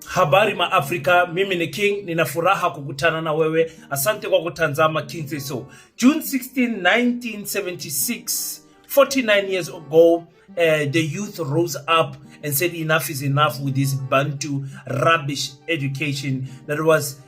Habari ma Afrika, mimi ni King, nina furaha kukutana na wewe. Asante kwa kutazama King Says So. June 16, 1976, 49 years ago, the youth rose up and said enough is enough with this Bantu rubbish education that was,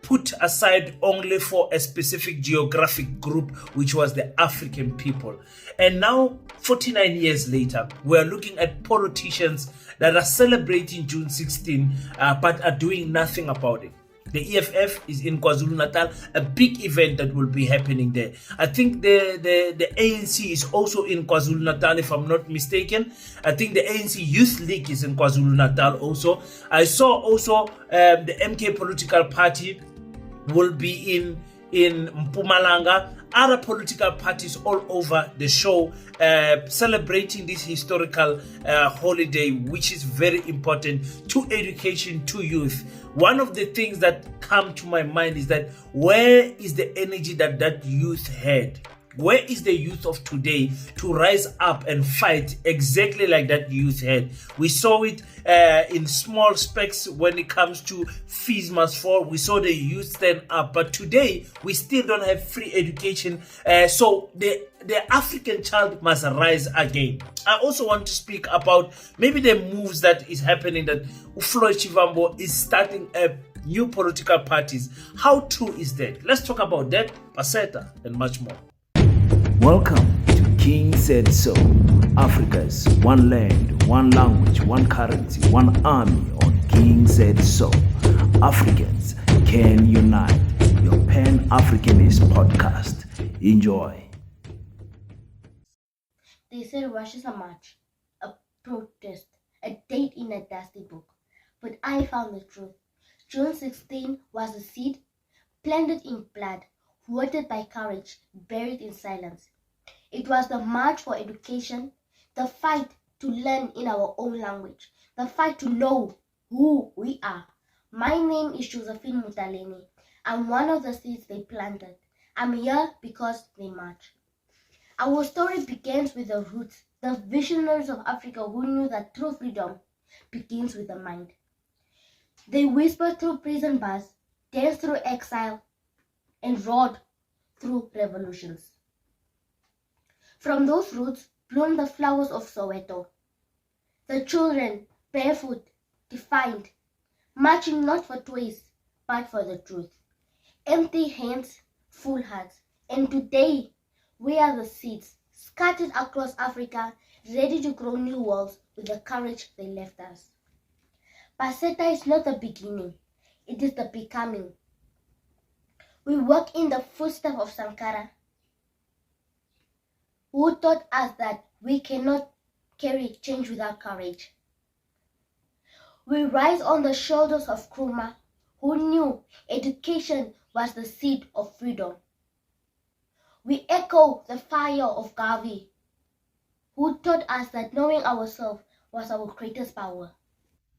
put aside only for a specific geographic group, which was the African people. And now, 49 years later, we are looking at politicians that are celebrating June 16, but are doing nothing about it. The EFF is in KwaZulu-Natal, a big event that will be happening there. I think the ANC is also in KwaZulu-Natal, if I'm not mistaken. I think the ANC Youth League is in KwaZulu-Natal also. I saw also the MK political party will be in Mpumalanga. Other political parties all over the show celebrating this historical holiday, which is very important to education, to youth. One of the things that come to my mind is that where is the energy that youth had? Where is the youth of today to rise up and fight exactly like that youth had? We saw it in small specks when it comes to fees must fall. We saw the youth stand up, but today we still don't have free education. So the African child must rise again. I also want to speak about maybe the moves that is happening, that Floyd Chivambo is starting new political parties. How true is that? Let's talk about that, PASETA, and much more. Welcome to King Said So, Africa's one land, one language, one currency, one army on King Said So. Africans can unite. Your Pan-Africanist podcast. Enjoy. They said Russia's a march, a protest, a date in a dusty book. But I found the truth. June 16 was a seed planted in blood, watered by courage, buried in silence. It was the march for education, the fight to learn in our own language, the fight to know who we are. My name is Josephine Mutaleni. I'm one of the seeds they planted. I'm here because they march. Our story begins with the roots, the visionaries of Africa who knew that true freedom begins with the mind. They whispered through prison bars, danced through exile, and roared through revolutions. From those roots bloomed the flowers of Soweto. The children, barefoot, defiant, marching not for toys, but for the truth. Empty hands, full hearts. And today, we are the seeds, scattered across Africa, ready to grow new worlds with the courage they left us. PASETA is not the beginning, it is the becoming. We walk in the footsteps of Sankara, who taught us that we cannot carry change without courage. We rise on the shoulders of Nkrumah, who knew education was the seed of freedom. We echo the fire of Garvey, who taught us that knowing ourselves was our greatest power.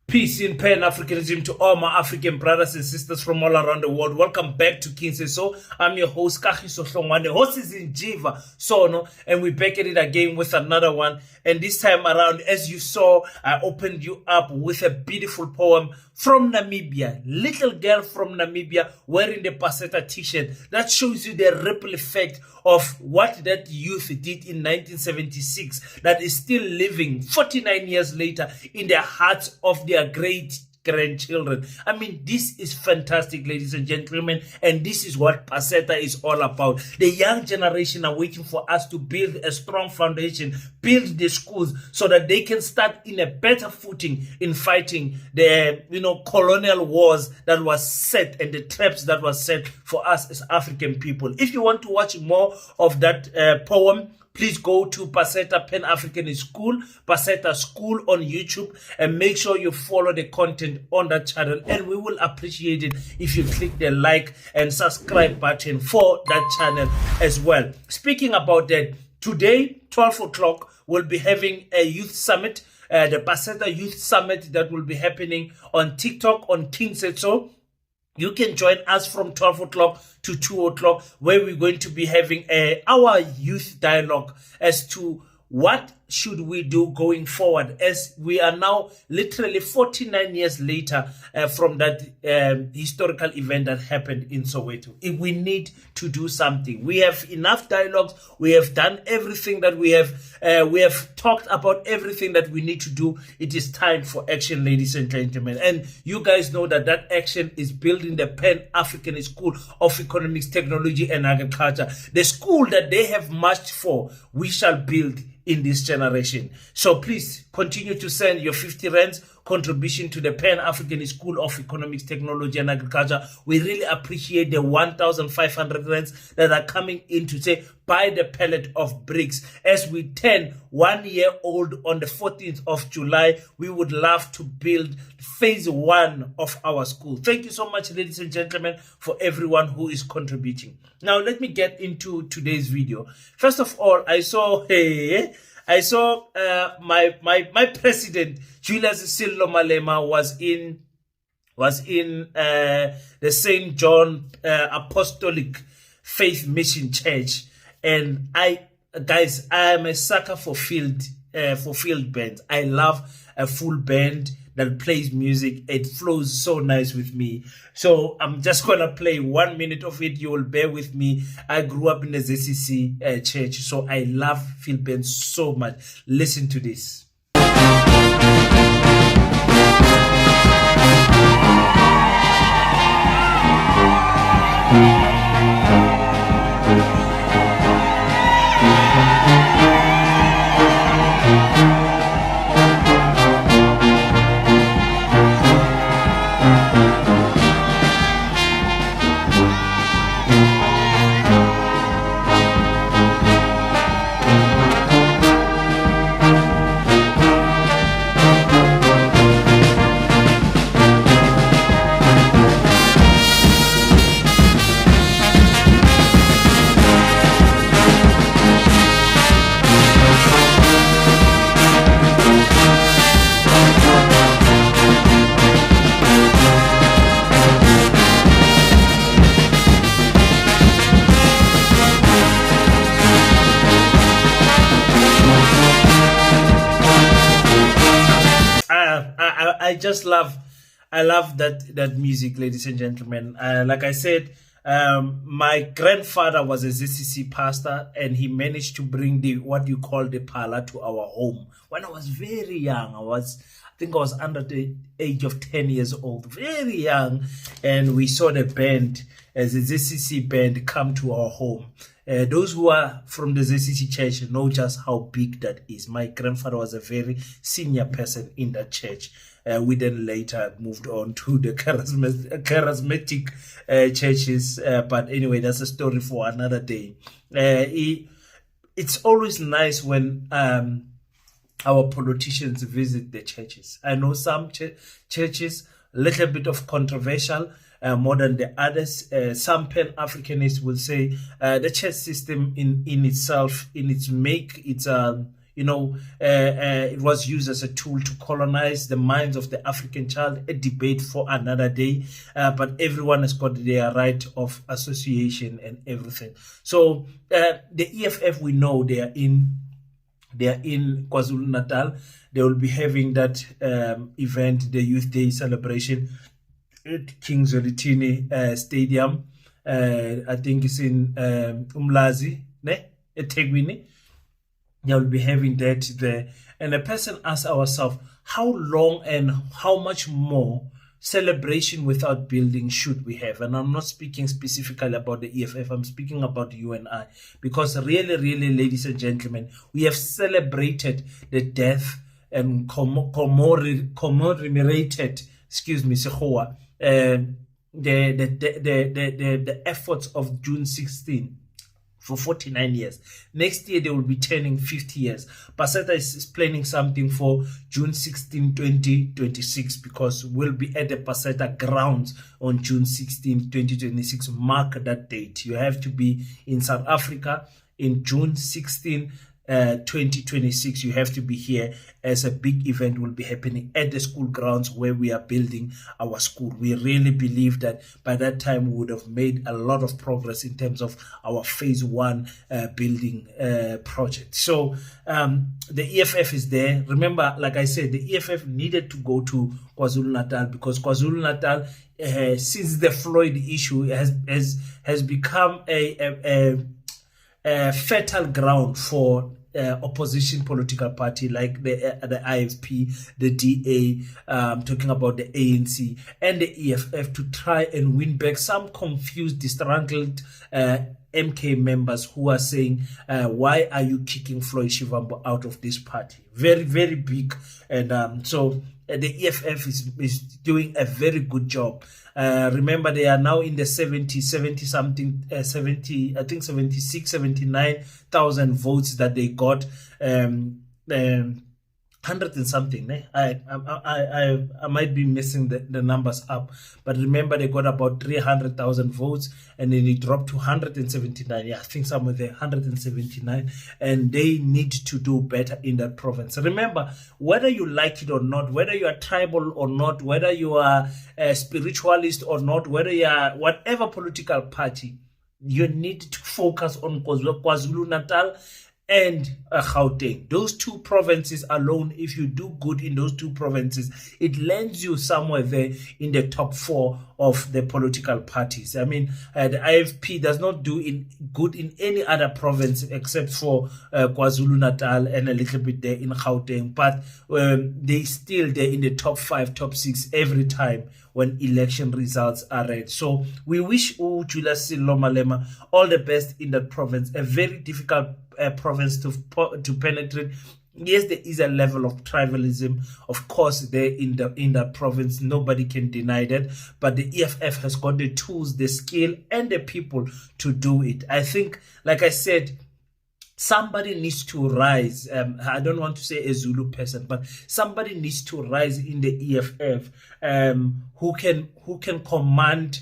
Peace in Pan-Africanism to all my African brothers and sisters from all around the world. Welcome back to King Says So. I'm your host, Kagiso Hlongwane. Host is in Jiva Sono, and we're back at it again with another one. And this time around, as you saw, I opened you up with a beautiful poem from Namibia. Little girl from Namibia wearing the PASETA t-shirt. That shows you the ripple effect of what that youth did in 1976 that is still living 49 years later in the hearts of their great grandchildren. I mean, this is fantastic, ladies and gentlemen, and this is what PASETA is all about. The young generation are waiting for us to build a strong foundation, build the schools so that they can start in a better footing in fighting the colonial wars that was set and the traps that was set for us as African people. If you want to watch more of that poem, please go to PASETA Pan-African School, PASETA School on YouTube, and make sure you follow the content on that channel. And we will appreciate it if you click the like and subscribe button for that channel as well. Speaking about that, today, 12 o'clock, we'll be having a youth summit, the PASETA Youth Summit that will be happening on TikTok on King Said So. You can join us from 12 o'clock to 2 o'clock, where we're going to be having our youth dialogue as to what should we do going forward, as we are now literally 49 years later from that historical event that happened in Soweto? If we need to do something, we have enough dialogues, we have done everything that we have talked about everything that we need to do. It is time for action, ladies and gentlemen. And you guys know that that action is building the Pan-African School of Economics, Technology and Agriculture, the school that they have marched for. We shall build in this generation. So please continue to send your 50 rands contribution to the Pan-African School of Economics, Technology and Agriculture. We really appreciate the 1,500 rands that are coming in to say, buy the pallet of bricks. As we turn 1 year old on the 14th of July, we would love to build phase 1 of our school. Thank you so much, ladies and gentlemen, for everyone who is contributing. Now, let me get into today's video. First of all, I saw my president, Julius Sillo Malema, was in the St. John Apostolic Faith Mission Church, and I am a sucker for field bands. I love a full band that plays music. It flows so nice with me. So I'm just gonna play 1 minute of it. You will bear with me. I grew up in the ZCC church, so I love field bands so much. Listen to this. I love that music, ladies and gentlemen. Like I said, my grandfather was a ZCC pastor, and he managed to bring what you call the pala to our home when I was very young. I think I was under the age of 10 years old, very young, and we saw the band, as a ZCC band, come to our home. Those who are from the ZCC church know just how big that is. My grandfather was a very senior person in that church. We then later moved on to the charismatic churches. But anyway, that's a story for another day. It's always nice when our politicians visit the churches. I know some churches, a little bit of controversial, more than the others. Some Pan-Africanists will say the church system in itself, in its make, it's it was used as a tool to colonize the minds of the African child. A debate for another day, but everyone has got their right of association and everything. So the EFF, we know they are in KwaZulu-Natal. They will be having that event, the Youth Day celebration, at King Zwelithini Stadium. I think it's in Umlazi, eThekwini. They will be having that there. And the person asks ourselves, how long and how much more celebration without building should we have? And I'm not speaking specifically about the EFF, I'm speaking about you and I. Because really, ladies and gentlemen, we have celebrated the death and commemorated, the efforts of June 16 for 49 years. Next year, they will be turning 50 years. PASETA is planning something for June 16, 2026, because we'll be at the PASETA grounds on June 16, 2026. Mark that date. You have to be in South Africa in June 16, 2026, you have to be here, as a big event will be happening at the school grounds where we are building our school. We really believe that by that time we would have made a lot of progress in terms of our phase 1 building project. So the EFF is there. Remember, like I said, the EFF needed to go to KwaZulu-Natal because KwaZulu-Natal, since the Floyd issue, has become a fertile ground for opposition political party like the IFP, the DA, talking about the ANC and the EFF, to try and win back some confused, disgruntled MK members who are saying, why are you kicking Floyd Shivambu out of this party? Very, very big. And so the EFF is doing a very good job. Remember, they are now in the 70 something, 70, I think 76, 79,000 votes that they got. 100 and something. I might be messing the numbers up, but remember they got about 300,000 votes, and then it dropped to 179. Yeah, I think somewhere there, 179, and they need to do better in that province. Remember, whether you like it or not, whether you are tribal or not, whether you are a spiritualist or not, whether you are whatever political party, you need to focus on KwaZulu-Natal and Gauteng. Those two provinces alone, if you do good in those two provinces, it lands you somewhere there in the top 4 of the political parties. I mean, the IFP does not do good in any other province except for KwaZulu-Natal and a little bit there in Gauteng, but they're in the top 5, top 6 every time when election results are read. So we wish Julius Sello Malema all the best in that province, a very difficult province to penetrate. Yes, there is a level of tribalism, of course, there in that province. Nobody can deny that. But the EFF has got the tools, the skill, and the people to do it. I think, like I said, somebody needs to rise. I don't want to say a Zulu person, but somebody needs to rise in the EFF who can command.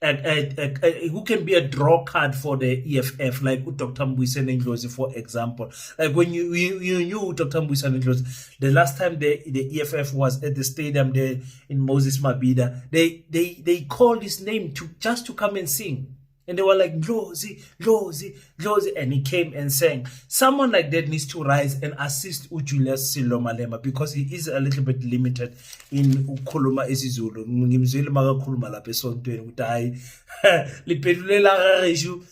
Who can be a draw card for the EFF, like Dr. Mbuyiseni Ndlozi, for example. Like when you knew Dr. Mbuyiseni Ndlozi, the last time the EFF was at the stadium there in Moses Mabhida, they called his name just to come and sing. And they were like, Ndlozi, Ndlozi, Ndlozi. And he came and sang. Someone like that needs to rise and assist Julius Sello Malema, because he is a little bit limited in ukhuluma isiZulu. Ngimzwile makakhuluma lapha esontweni ukuthi hayi liphetulela gageshu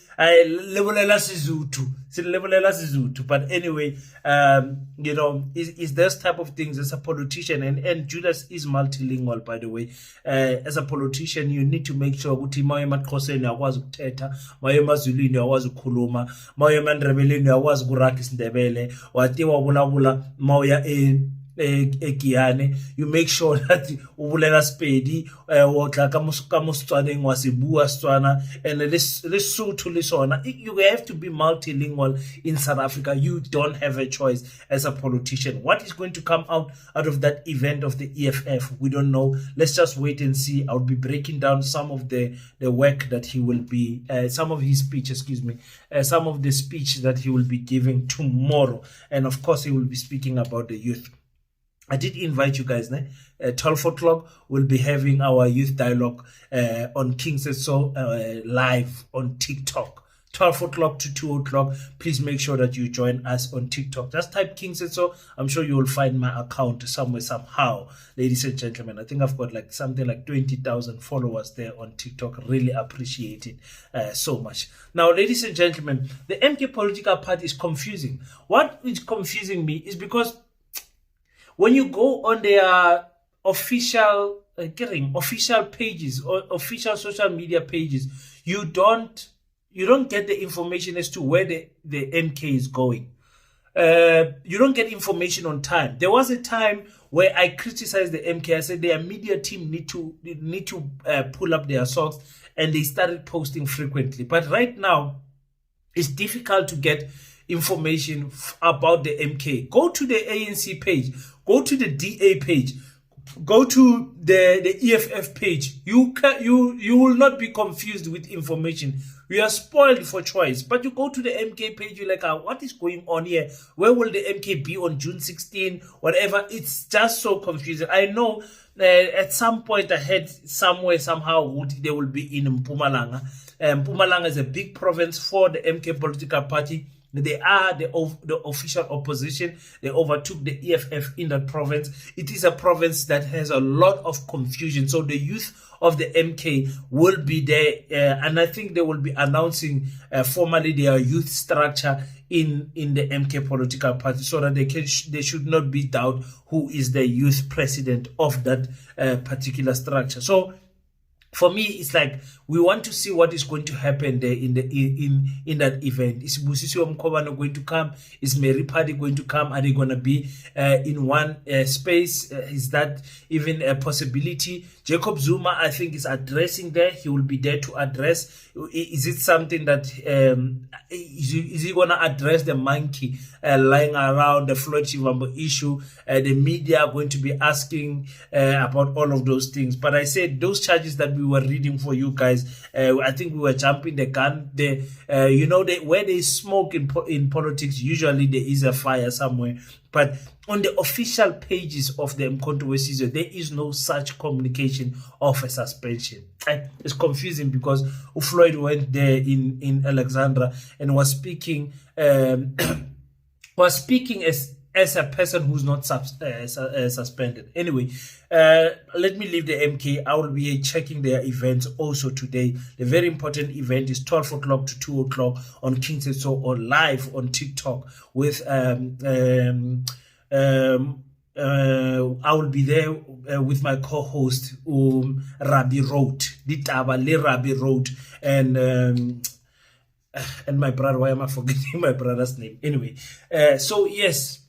lebelela Sizuthu. But anyway, you know, is this type of things as a politician, and Julius is multilingual, by the way. As a politician, you need to make sure ukuthi maye emaXhoseni uyakwazi ukuthetha, maye emazulwini uyakwazi ukukhuluma, maye emandebeleni uyakwazi ukuraga isiNdebele, wathi wabulabula mawuya eGiyane, you make sure that ubulela Sepedi o tla ka Motswaneng wa se bua Setswana, and Lesotho le sona. You have to be multilingual in South Africa. You don't have a choice as a politician. What is going to come out of that event of the EFF, we don't know. Let's just wait and see. I'll be breaking down some of the work that he will be, some of his speech, some of the speech that he will be giving tomorrow, and of course he will be speaking about the youth. I did invite you guys. At 12 o'clock, we'll be having our youth dialogue on King Said So live on TikTok. 12 o'clock to 2 o'clock. Please make sure that you join us on TikTok. Just type King Said So. I'm sure you will find my account somewhere, somehow. Ladies and gentlemen, I think I've got like something like 20,000 followers there on TikTok. Really appreciate it so much. Now, ladies and gentlemen, the MK political party is confusing. What is confusing me is because when you go on their official pages or official social media pages, you don't get the information as to where the MK is going. You don't get information on time. There was a time where I criticized the MK. I said their media team need to pull up their socks, and they started posting frequently. But right now, it's difficult to get information about the MK. Go to the ANC page, go to the DA page, go to the EFF page. You will not be confused with information. We are spoiled for choice. But you go to the MK page, you're like, what is going on here? Where will the MK be on June 16? Whatever. It's just so confusing. I know at some point I heard somewhere, somehow, they will be in Mpumalanga. Mpumalanga is a big province for the MK political party. They are the official opposition. They overtook the EFF in that province. It is a province that has a lot of confusion. So the youth of the MK will be there, and I think they will be announcing formally their youth structure in the MK political party, so that they should not be doubt who is the youth president of that particular structure. So for me, it's like we want to see what is going to happen there in that event. Is Busisiwe Mkhwebane going to come? Is Mary Party going to come? Are they going to be in one space? Is that even a possibility? Jacob Zuma, I think, is addressing there. He will be there to address. Is it something that is he going to address the monkey lying around, the Floyd Shivambu issue? The media are going to be asking about all of those things. But I said those charges that we were reading for you guys, I think we were jumping the gun. Where there is smoke in politics, usually there is a fire somewhere. But on the official pages of the Mkhonto Wesizwe, there is no such communication of a suspension. It's confusing because Floyd went there in Alexandra and was speaking as a person who's not suspended. Anyway, let me leave the MK. I will be checking their events also today. The very important event is 12 o'clock to 2 o'clock on King Said So, or live on TikTok with I will be there with my co-host Rabbi Road, Ditaba Le Rabbi Road, and my brother. Why am I forgetting my brother's name? Anyway, so yes.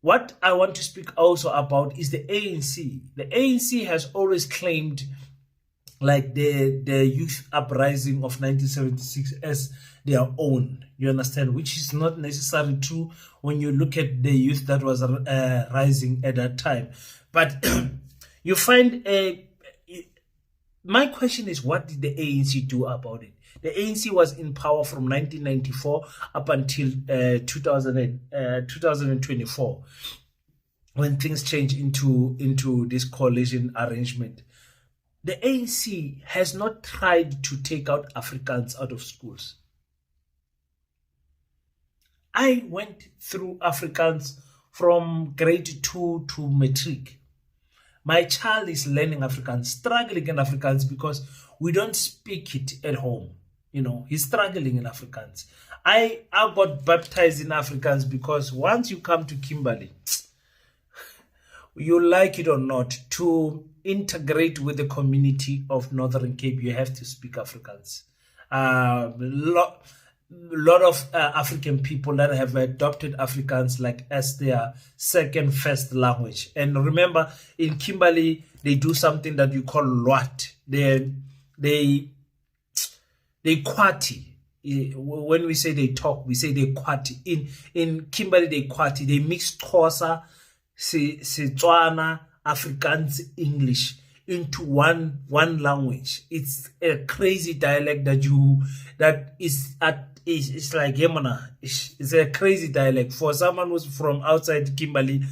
What I want to speak also about is the ANC. The ANC has always claimed like the youth uprising of 1976 as their own, you understand, which is not necessarily true when you look at the youth that was rising at that time. But you find my question is, what did the ANC do about it? The ANC was in power from 1994 up until 2024, when things changed into this coalition arrangement. The ANC has not tried to take out Afrikaans out of schools. I went through Afrikaans from grade 2 to matric. My child is learning Afrikaans, struggling in Afrikaans because we don't speak it at home. You know, he's struggling in Afrikaans. I got baptized in Afrikaans because once you come to Kimberley, you like it or not, to integrate with the community of Northern Cape, you have to speak Afrikaans. Lot of African people that have adopted Afrikaans like as their second first language. And remember, in Kimberley, they do something that you call Lwat. They kwati. When we say they talk, we say they kwati. In Kimberley, they kwati. They mix Xhosa, Setswana, Afrikaans, English into one language. It's a crazy dialect it's like Yemana. It's a crazy dialect for someone who's from outside Kimberley.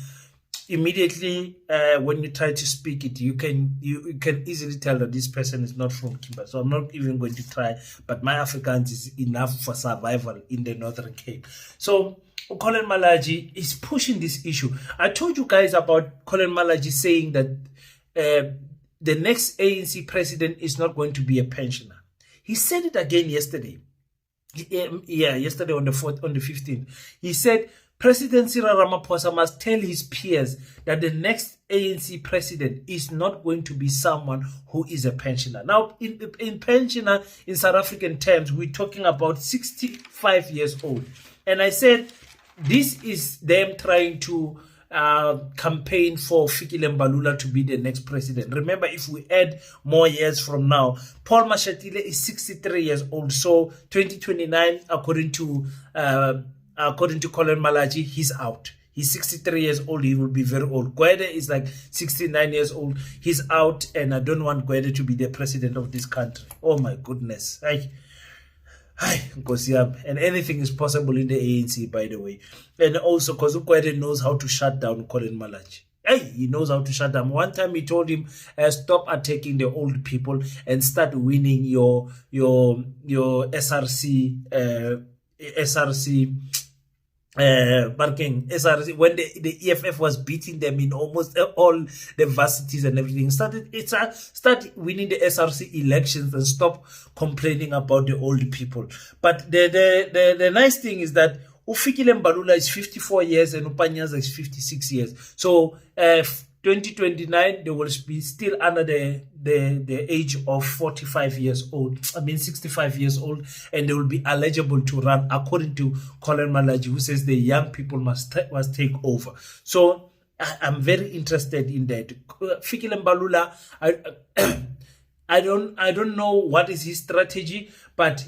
Immediately, when you try to speak it, you can easily tell that this person is not from Kimberley. So I'm not even going to try, but my Afrikaans is enough for survival in the Northern Cape. So Colin Malaji is pushing this issue. I told you guys about Colin Malaji saying that the next ANC president is not going to be a pensioner. He said it again yesterday. Yesterday on the 15th. He said President Cyril Ramaphosa must tell his peers that the next ANC president is not going to be someone who is a pensioner. Now, in pensioner, in South African terms, we're talking about 65 years old. And I said, this is them trying to campaign for Fikile Mbalula to be the next president. Remember, if we add more years from now, Paul Mashatile is 63 years old. So 2029, according to Colin Malaji, he's out. He's 63 years old. He will be very old. Gwede is like 69 years old. He's out, and I don't want Gwede to be the president of this country. Oh my goodness. Hi, and anything is possible in the ANC, by the way. And also because Gwede knows how to shut down Colin Malachi. He knows how to shut down. One time he told him, stop attacking the old people and start winning your SRC barking SRC, when the EFF was beating them in almost all the varsities and everything. Start winning the SRC elections and stop complaining about the old people. But the nice thing is that Ufikile Mbalula is 54 years and Upanyaza is 56 years. So 2029 they will be still under the age of 45 years old. I mean 65 years old, and they will be eligible to run according to Colin Malachi, who says the young people must take over. So I'm very interested in that. Fikile Mbalula, I don't know what is his strategy, but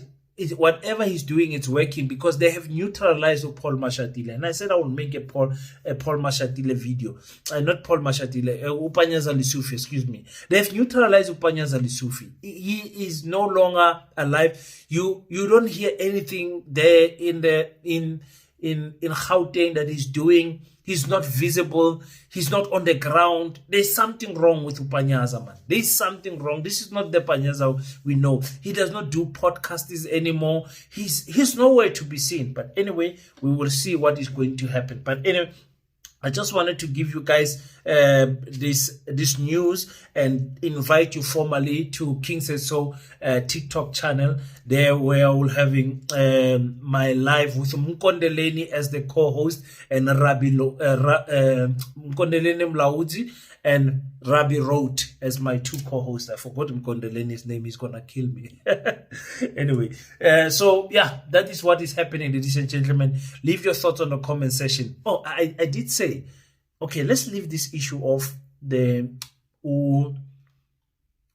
whatever he's doing, it's working, because they have neutralized Paul Mashatile. And I said I will make a Paul Mashatile video. Not Paul Mashatile, Upanyaza Lesufi, excuse me. They have neutralized Upanyaza Lesufi. He is no longer alive. You don't hear anything there in Gauteng that he's doing. He's not visible. He's not on the ground. There's something wrong with Upanyaza, man. There's something wrong. This is not the Panyaza we know. He does not do podcasts anymore. He's nowhere to be seen. But anyway, we will see what is going to happen. But anyway, I just wanted to give you guys this news and invite you formally to King Says So TikTok channel, there where I will having my live with Mkondeleni as the co-host and Mkondeleni Mlaudzi and Rabbi Rote as my two co-hosts. I forgot Mkondeleni's name. He's gonna kill me. Anyway, so yeah, that is what is happening, ladies and gentlemen. Leave your thoughts on the comment section. Oh, I did say, okay, let's leave this issue of the Floyd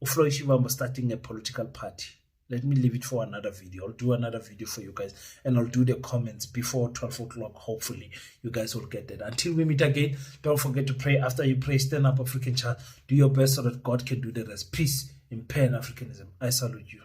Shivambo starting a political party. Let me leave it for another video. I'll do another video for you guys, and I'll do the comments before 12 o'clock. Hopefully, you guys will get that. Until we meet again, don't forget to pray. After you pray, stand up, African child. Do your best so that God can do the rest. Peace in Pan-Africanism. I salute you.